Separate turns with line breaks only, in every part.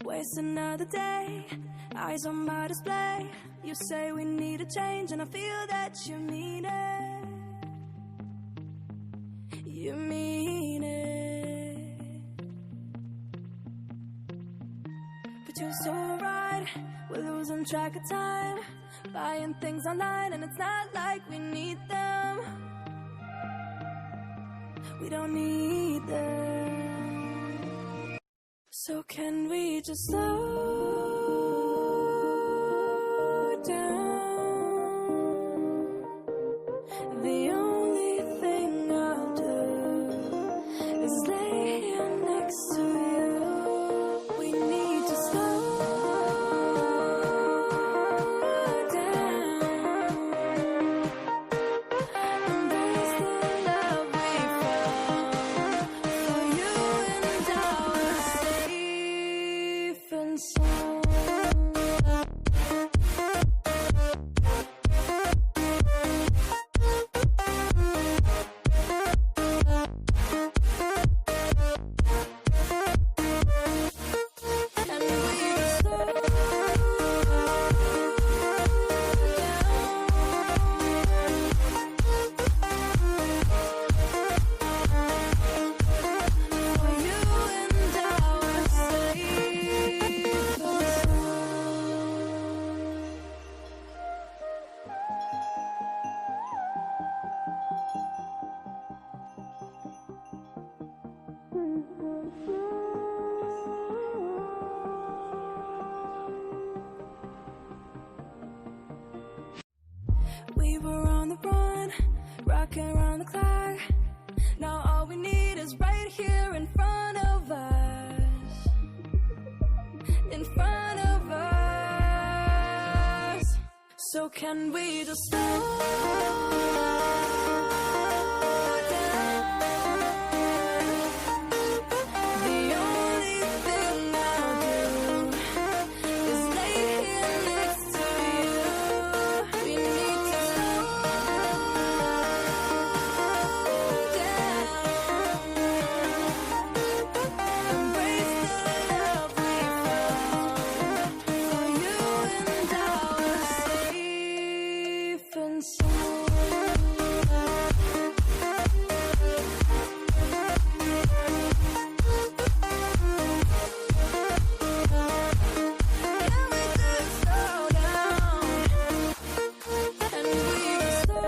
Waste another day, eyes on my display. You say we need a change and I feel that you mean it. You mean it. But you're so right, we're losing track of time. Buying things online and it's not like we need them. We don't need them. So can we just slow down? The only thing I'll do is lay here next to you. We need to slow down. Embrace the love we found. For you and I are safe and sound. And we just slow down. For you and I are safe and We were on the run, rocking around the clock. Now all we need is right here in front of us. In front of us. So can we just slow down? The only thing I'll do is lay here next to you. We need to slow down. Embrace the love we found. For you and I are safe and sound. Can we just slow down? And we just slow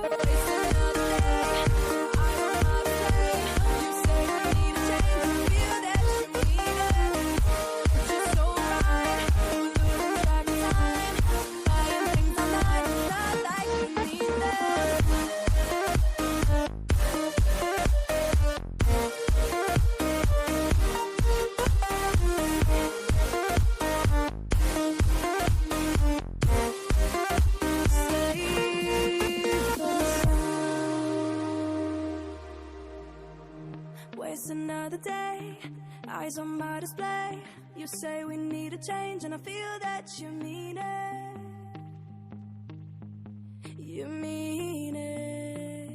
waste another day. I don't know to play. You say we need a change and feel that you mean it. But you're so right, we're losing track of time. Buying things online, it's not like we need them. Waste another day, eyes on my display. You say we need a change and I feel that you mean it. You mean it.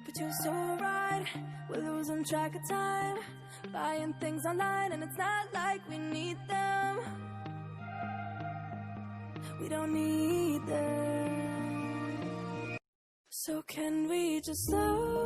But you're so right, we're losing track of time. Buying things online and it's not like we need them. We don't need them. So can we just slow